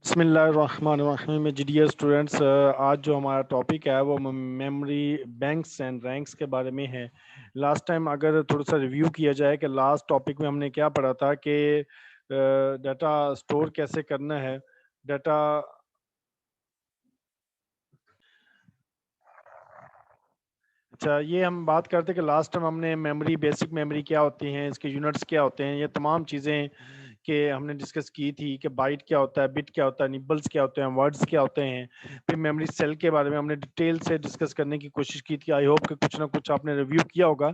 बिस्मिल्लाहिर्रहमानिर्रहीम जी dear students, आज जो हमारा टॉपिक है वो मेमोरी बैंक्स एंड रैंक्स के बारे में है। लास्ट टाइम अगर थोड़ा सा रिव्यू किया जाए कि लास्ट टॉपिक में हमने क्या पढ़ा था कि डाटा स्टोर कैसे करना है। डाटा अच्छा, ये हम बात करते हैं कि लास्ट टाइम हमने मेमोरी, बेसिक मेमोरी क्या होती हैं, इसके यूनिट्स क्या होते हैं, ये तमाम चीज़ें के हमने डिस्कस की थी कि बाइट क्या होता है, बिट क्या होता है, निबल्स क्या होते हैं, वर्ड्स क्या होते हैं। फिर मेमोरी सेल के बारे में हमने डिटेल से डिस्कस करने की कोशिश की थी। आई होप कि कुछ ना कुछ आपने रिव्यू किया होगा।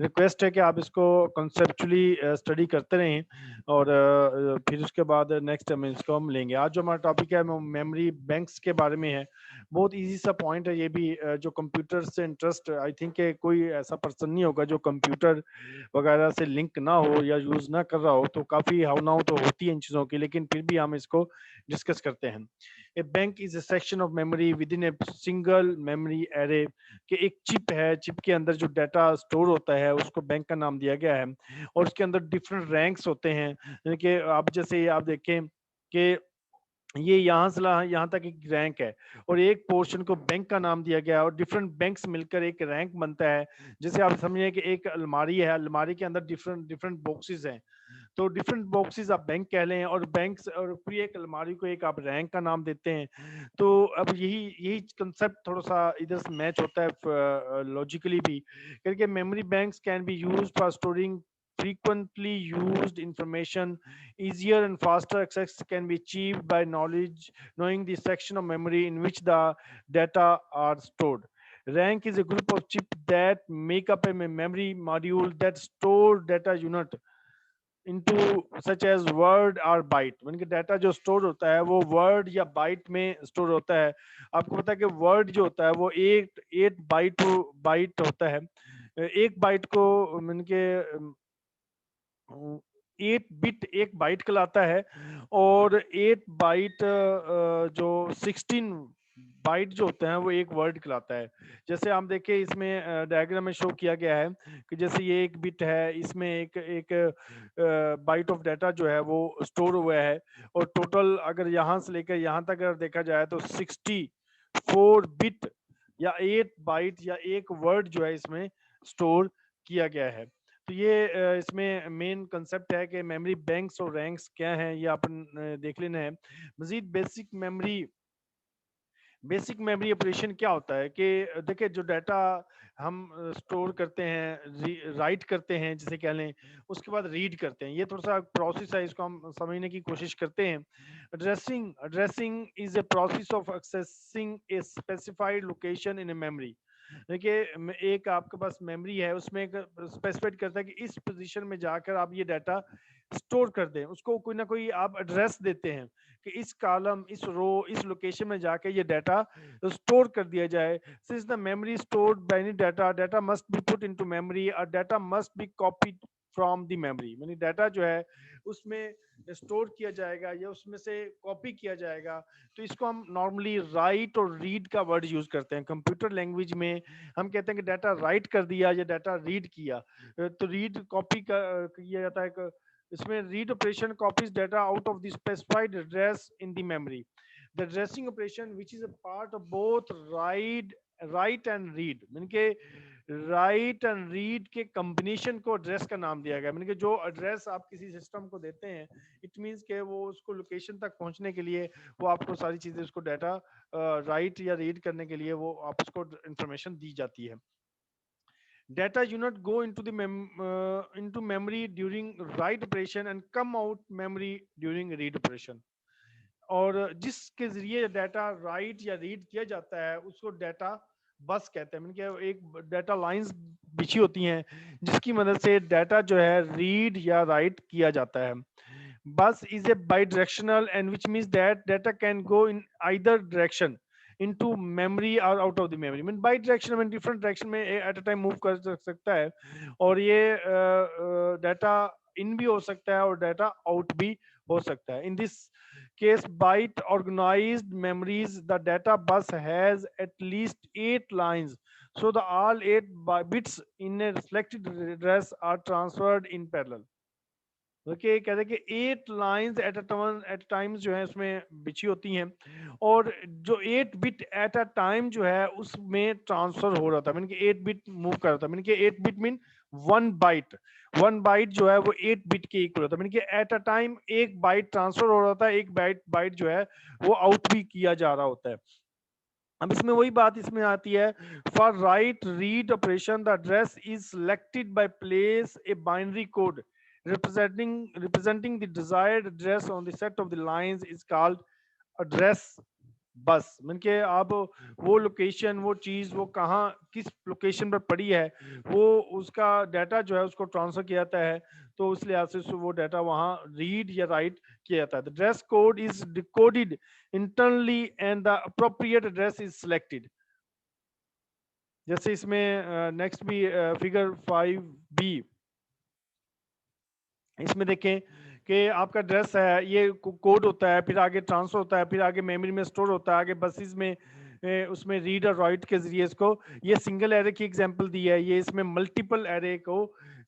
रिक्वेस्ट है कि आप इसको कॉन्सेप्चुअली स्टडी करते रहें और फिर उसके बाद नेक्स्ट टाइम इसको हम लेंगे। आज जो हमारा टॉपिक है मेमोरी बैंक्स के बारे में है। बहुत इजी सा पॉइंट है ये भी। जो कंप्यूटर से इंटरेस्ट, आई थिंक कोई ऐसा पर्सन नहीं होगा जो कंप्यूटर वगैरह से लिंक ना हो या यूज ना कर रहा हो, तो काफी हाउ नाउ तो होती है इन चीजों की, लेकिन फिर भी हम इसको डिस्कस करते हैं। A bank is a section of memory within a single memory array. कि एक चिप है, चिप के अंदर जो डाटा स्टोर होता है उसको बैंक का नाम दिया गया है। और उसके अंदर डिफरेंट रैंक्स होते हैं। यानी कि आप जैसे आप देखें कि ये यहाँ से यहाँ तक एक रैंक है और एक पोर्शन को बैंक का नाम दिया गया है और डिफरेंट बैंक्स मिलकर एक रैंक बनता है। जैसे आप समझिए कि एक अलमारी है, अलमारी के अंदर डिफरेंट डिफरेंट बॉक्सेस हैं, तो डिफरेंट बॉक्सेस आप बैंक कह लें और बैंक्स और पूरी एक अलमारी को एक आप रैंक का नाम देते हैं। तो अब यही यही कंसेप्ट थोड़ा सा इधर से मैच होता है लॉजिकली भी, क्योंकि memory banks can be used for storing frequently used information. Easier and faster access can be achieved by knowing the section of memory in which the data are stored. Rank is a group of chips that make up a memory module that store data unit into such as word or byte। यानी कि data जो store होता है वो word या bite में store होता है। आपको पता है कि वर्ड जो होता है वो एट एट बाइट बाइट होता है। एक बाइट को यानी कि 8 बिट एक बाइट कहलाता है। और 8 बाइट जो 16 बाइट जो होते हैं वो एक वर्ड कहलाता है। जैसे हम देखें इसमें डायग्राम में शो किया गया है कि जैसे ये एक बिट है, इसमें एक एक बाइट ऑफ डाटा जो है वो स्टोर हुआ है। और टोटल अगर यहाँ से लेकर यहाँ तक अगर देखा जाए तो 64 बिट या 8 बाइट या एक वर्ड जो है इसमें स्टोर किया गया है। तो ये इसमें मेन कंसेप्ट है कि मेमोरी बैंक्स और रैंक्स क्या हैं, ये अपन देख लेना है। मजीद बेसिक मेमोरी ऑपरेशन क्या होता है कि देखिए जो डाटा हम स्टोर करते हैं, राइट करते हैं जिसे कह लें, उसके बाद रीड करते हैं, ये थोड़ा सा प्रोसेस है, इसको हम समझने की कोशिश करते हैं। Addressing is a process of accessing a specified location in a memory. देखिए एक आपके पास मेमोरी है, उसमें एक स्पेसिफाइड करता है कि इस पोजीशन में जाकर आप ये डाटा स्टोर कर दें, उसको कोई ना कोई आप एड्रेस देते हैं कि इस कॉलम, इस रो, इस लोकेशन में जाके ये डाटा स्टोर कर दिया जाए। Since the memory stored by any data, data must be put into memory और data must be copied from the memory. यानी डाटा जो है उसमें स्टोर किया जाएगा या उसमें से कॉपी किया जाएगा। तो इसको हम नॉर्मली राइट और रीड का वर्ड यूज करते हैं। कंप्यूटर लैंग्वेज में हम कहते हैं कि डाटा राइट कर दिया या डाटा रीड किया। तो रीड कॉपी किया जाता है। इसमें read operation copies data out of the specified address in the memory. The addressing operation which is a part of both right and read, mean के राइट एंड रीड के combination को address का नाम दिया गया। मीन के जो address आप किसी सिस्टम को देते हैं, इट मीन्स के वो उसको लोकेशन तक पहुंचने के लिए वो आपको सारी चीजें, उसको डाटा राइट या रीड करने के लिए वो आप उसको इंफॉर्मेशन दी जाती है। Data unit go into the into memory during write operation and come out memory during read operation। और जिसके जरिए डाटा राइट या रीड किया जाता है उसको डाटा बस कहते हैं। मतलब एक डाटा लाइंस बिछी होती हैं जिसकी मदद से डाटा जो है रीड या राइट किया जाता है। बस is a by directional and which means that data can go in either direction into memory or out of the memory। Mean by direction में डिफरेंट डायरेक्शन में एट अ टाइम मूव कर सकता है। और ये डाटा इन भी हो सकता है और डाटा आउट भी हो सकता है। In this case byte organized memories, the data bus has at least 8 lines, so the all 8 bits in a selected address are transferred in parallel। Okay, कह रहे हैं कि 8 लाइंस एट अ टाइम्स जो है उसमें बिछी होती हैं, और जो 8 बिट एट अ टाइम जो है उसमें ट्रांसफर हो रहा था, मीन कि 8 बिट मूव कर रहा था, मीन कि 8 बिट मीन 1 बाइट, 1 बाइट जो है वो 8 बिट के इक्वल होता है, मीन कि एट अ टाइम एक बाइट ट्रांसफर हो रहा था, एक बाइट बाइट जो है वो आउट भी किया जा रहा होता है। अब इसमें वही बात इसमें आती है, for right read operation the address is selected by place a binary code representing the desired address on the set of the lines is called address बस, मीन के आप वो लोकेशन, वो चीज, वो कहाँ किस लोकेशन पर पड़ी है, वो उसका डाटा जो है उसको ट्रांसफर किया जाता है, तो उस लिहाज से वो डाटा वहाँ रीड या राइट किया जाता है। The address code is decoded internally and the appropriate address is selected. जैसे इसमें नेक्स्ट भी फिगर 5B, इसमें देखें कि आपका एड्रेस है, ये कोड होता है, फिर आगे ट्रांसफर होता है, फिर आगे मेमोरी में स्टोर होता है, आगे बसेस में उसमें रीड और राइट के जरिए इसको, ये सिंगल एरे की एग्जांपल दी है, ये इसमें मल्टीपल एरे को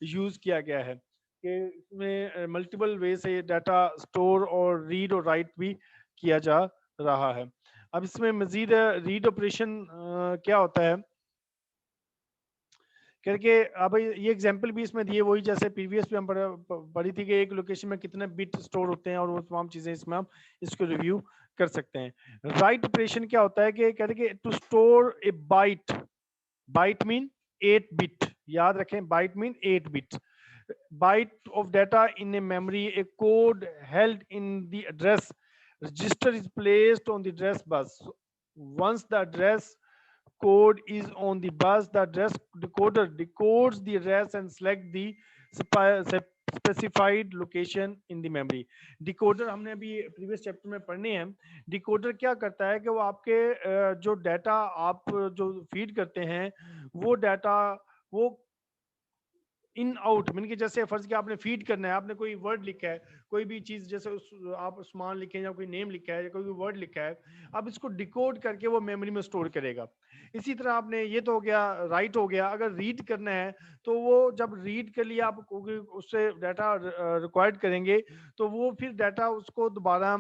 यूज किया गया है कि इसमें मल्टीपल वे से डाटा स्टोर और रीड और राइट भी किया जा रहा है। अब इसमें मजीद रीड ऑपरेशन क्या होता है करके, अब ये एग्जांपल भी इसमें दिए वही जैसे प्रीवियस पे हम पढ़ी थी कि एक लोकेशन में कितने बिट स्टोर होते हैं, और वो तमाम चीजें इसमें हम इसको रिव्यू कर सकते हैं। राइट ऑपरेशन क्या होता है कि कहते हैं कि to store a byte, byte mean 8 bit, याद रखें byte mean 8 bit, byte of data in a memory, a code held in the address register is placed on the address bus. Once the address code is on the bus, the address decoder decodes the address and select the specified location in the memory. Decoder हमने अभी previous chapter में पढ़ने हैं। Decoder क्या करता है कि वो आपके जो डाटा आप जो फीड करते हैं, वो डाटा वो इन आउट, मीन कि जैसे फर्ज किया आपने फीड करना है, आपने कोई वर्ड लिखा है, कोई भी चीज जैसे आप उस्मान लिखे या कोई नेम लिखा है या कोई भी वर्ड लिखा है, अब इसको डिकोड करके वो मेमोरी में स्टोर करेगा। इसी तरह आपने ये तो हो गया राइट हो गया, अगर रीड करना है तो वो जब रीड के लिए आप उससे डाटा रिक्वायर्ड करेंगे, तो वो फिर डाटा उसको दोबारा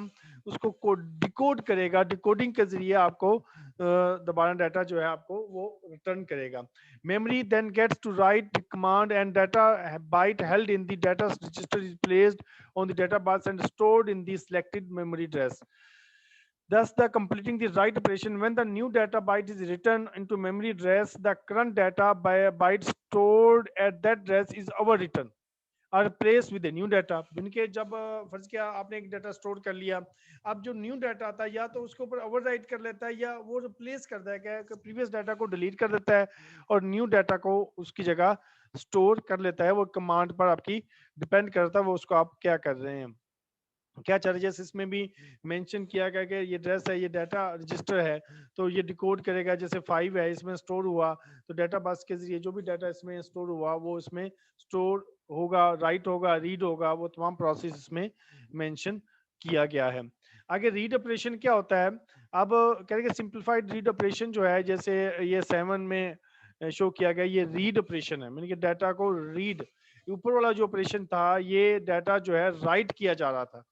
उसको डिकोड करेगा, डिकोडिंग के जरिए आपको दोबारा डाटा जो है आपको वो रिटर्न करेगा। Memory then gets to write the command, and data byte held in the data register is placed on the data bus and stored in the selected memory address. Thus, the completing the write operation, when the new data byte is written into memory address, the current data by a byte stored at that address is overwritten और replace with new data. इनके जब फर्ज किया आपने एक data store कर लिया, अब जो न्यू डाटा आता है या तो उसके ऊपर ओवरराइट कर लेता है या वो रिप्लेस करता है, क्या प्रीवियस डाटा को डिलीट कर देता है और न्यू डाटा को उसकी जगह स्टोर कर लेता है। वो कमांड पर आपकी डिपेंड करता है वो उसको आप क्या कर रहे हैं, क्या चार्जेस। इसमें भी मेंशन किया गया कि ये एड्रेस है, ये डाटा रजिस्टर है, तो ये डिकोड करेगा। जैसे 5 है इसमें स्टोर हुआ, तो डाटा बस के जरिए जो भी डाटा इसमें स्टोर हुआ वो इसमें स्टोर होगा, राइट होगा, रीड होगा, वो तमाम प्रोसेस इसमें मेंशन किया गया है। आगे रीड ऑपरेशन क्या होता है, अब कहेंगे सिंप्लीफाइड रीड ऑपरेशन जो है, जैसे ये 7 में शो किया गया, ये रीड ऑपरेशन है, यानी कि डाटा को रीड, ऊपर वाला जो ऑपरेशन था ये डाटा जो है राइट किया जा रहा था,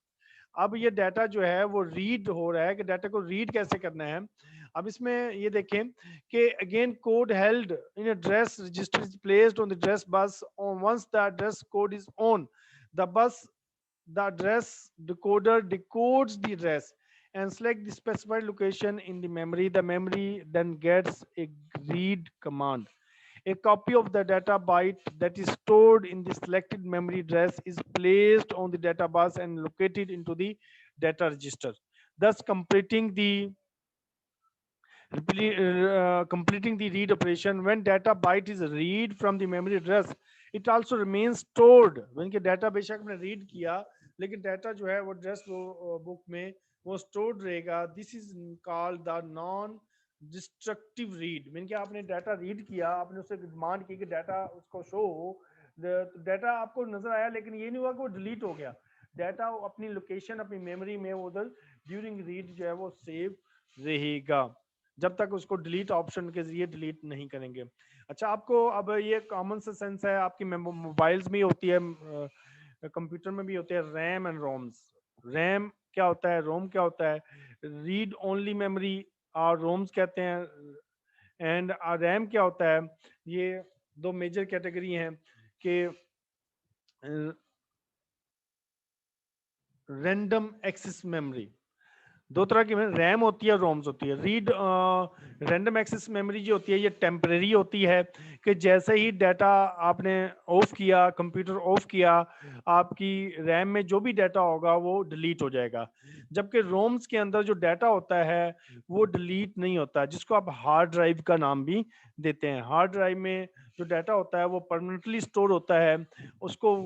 अब ये डाटा जो है वो रीड हो रहा है कि डाटा को रीड कैसे करना है। अब इसमें ये देखें कि again code held in address register is placed on the address bus, once the address code is on the bus, the address decoder decodes the address and select the specified location in the memory. The memory then gets a read command. A copy of the data byte that is stored in the selected memory address is placed on the data bus and located into the data register, thus completing the read operation. When data byte is read from the memory address, it also remains stored। when के data बेशक हमने read किया, लेकिन data जो है वो address book में वो stored रहेगा। This is called the non destructive read, mean कि आपने डाटा रीड किया, आपने उससे डिमांड की कि डाटा उसको शो हो, डाटा आपको नजर आया लेकिन ये नहीं हुआ कि वो डिलीट हो गया, डाटा अपनी लोकेशन अपनी मेमोरी में उधर ड्यूरिंग रीड जो है वो सेव रहेगा जब तक उसको डिलीट ऑप्शन के जरिए डिलीट नहीं करेंगे। अच्छा, आपको अब ये कॉमन सेंस है, आपकी मोबाइल्स में होती है कंप्यूटर में भी होते हैं रैम एंड रोम्स। रैम क्या होता है, रोम क्या होता है, रीड ओनली मेमोरी और रोम्स कहते हैं। एंड रैम क्या होता है, ये दो मेजर कैटेगरी हैं कि रैंडम एक्सेस मेमोरी, दो तरह की रैम होती है, रोम्स होती है। रीड रैंडम एक्सेस मेमोरी जो होती है ये टेम्परेरी होती है कि जैसे ही डाटा आपने ऑफ किया, कंप्यूटर ऑफ किया, आपकी रैम में जो भी डाटा होगा वो डिलीट हो जाएगा। जबकि रोम्स के अंदर जो डाटा होता है वो डिलीट नहीं होता, जिसको आप हार्ड ड्राइव का नाम भी देते हैं। हार्ड ड्राइव में जो डाटा होता है वो परमानेंटली स्टोर होता है, उसको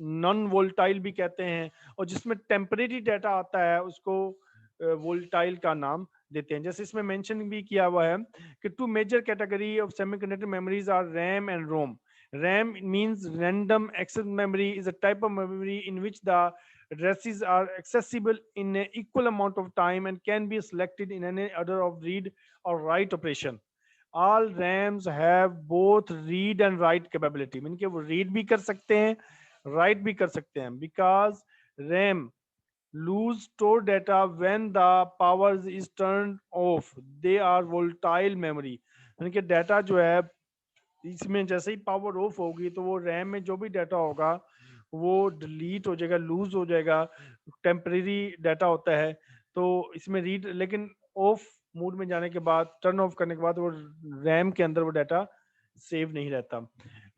नॉन वोल्टाइल भी कहते हैं। और जिसमें टेम्परेरी डाटा आता है उसको वोल्टाइल का नाम देते हैं। जैसे इसमें मेंशन भी किया हुआ है कि two major category of semiconductor memories are RAM and ROM. RAM means random access memory, is a type of memory in which the addresses are accessible in an equal amount of time and can be selected in any order of read or write operation. All RAMs have both read and write capability, mean कि वो read भी कर सकते हैं, write भी कर सकते हैं। Because RAM lose stored data when the power is turned off, they are volatile memory। यानी कि डाटा जो है इसमें जैसे ही पावर ऑफ होगी तो वो रैम में जो भी डाटा होगा वो डिलीट हो जाएगा, लूज हो जाएगा, टेम्परेरी डाटा होता है। तो इसमें रीड, लेकिन ऑफ मोड में जाने के बाद, टर्न ऑफ करने के बाद वो रैम के अंदर वो डाटा सेव नहीं रहता।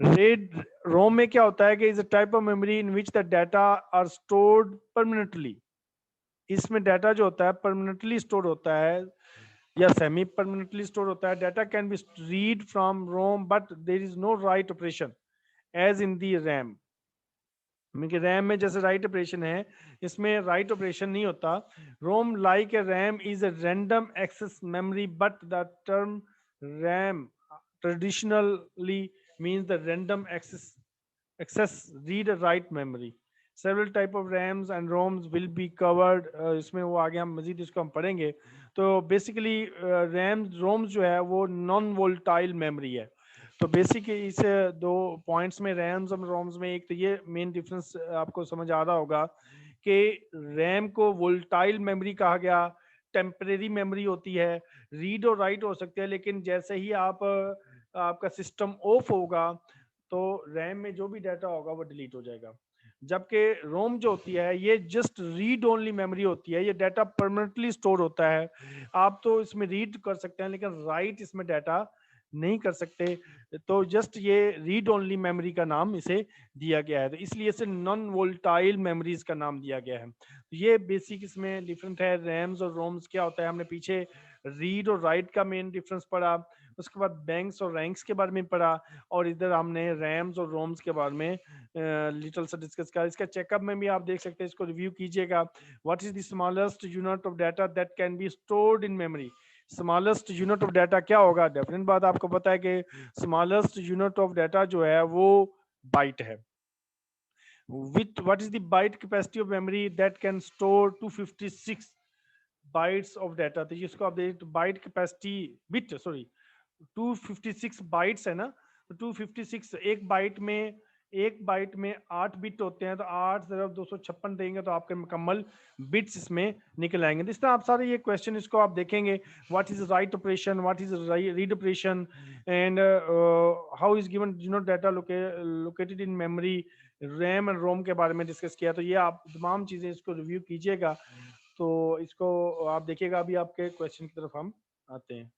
रेड रोम में क्या होता है कि is a type of memory in which the data are stored permanently. इसमें डाटा जो होता है परमानेंटली स्टोर होता है या सेमी परमानेंटली स्टोर होता है। Data can be read from ROM but there is no write operation as in the RAM. RAM में जैसे राइट ऑपरेशन है, इसमें राइट ऑपरेशन नहीं होता। ROM like a RAM is a random access memory but the term RAM traditionally means the random access read write memory. Several type of RAMs and ROMs will be covered, इसमें वो आगे हम मजीद इसको हम पढ़ेंगे। तो बेसिकली रैम्स रोम्स जो है वो नॉन वोल्टाइल मेमोरी है। तो बेसिक इस दो पॉइंट्स में रैम्स और रोम्स में एक तो ये मेन डिफरेंस आपको समझ आ रहा होगा कि रैम को वोल्टाइल मेमोरी कहा गया, टेम्परेरी मेमोरी होती है, रीड और राइट हो सकते हैं, लेकिन जैसे ही आपका सिस्टम ऑफ होगा तो रैम में जो भी डाटा होगा वो डिलीट हो जाएगा। जबकि रोम जो होती है ये जस्ट रीड ओनली मेमोरी होती है, ये डाटा परमानेंटली स्टोर होता है। आप तो इसमें रीड कर सकते हैं लेकिन राइट इसमें डाटा नहीं कर सकते। तो जस्ट ये रीड ओनली मेमोरी का नाम इसे दिया गया है, तो इसलिए इसे नॉन वोल्टाइल मेमोरीज का नाम दिया गया है। तो ये बेसिक इसमें डिफरेंट है। रैम्स और रोम्स क्या होता है, हमने पीछे रीड और राइट का मेन डिफरेंस पढ़ा, उसके बाद बैंक्स और रैंक्स के बारे में पढ़ा, और इधर हमने रैम्स और रोम्स के बारे में लिटिल सा डिस्कस किया। इसका चेकअप में भी आप देख सकते हैं, इसको रिव्यू कीजिएगा। What is the smallest unit of data that can be stored in memory. Smallest unit of data क्या होगा, डेफिनेट बात आपको पता है कि स्मॉलेस्ट यूनिट ऑफ डाटा जो है वो बाइट है। with what is the byte capacity of memory that can store 256 bytes of data। तो जिसको आप देख byte capacity bit, sorry 256 bytes है ना, तो 256 एक बाइट में 8 बिट होते हैं, तो 8 ज़रब 256 देंगे तो आपके मुकम्मल बिट्स इसमें निकल आएंगे। तो इस तरह आप सारे ये क्वेश्चन इसको आप देखेंगे, what is write operation, what is read operation, and how is given data located in memory, RAM and ROM के बारे में डिस्कस किया। तो ये आप तमाम चीज़ें इसको रिव्यू कीजिएगा। तो इसको आप देखिएगा। अभी आपके क्वेश्चन की तरफ हम आते हैं।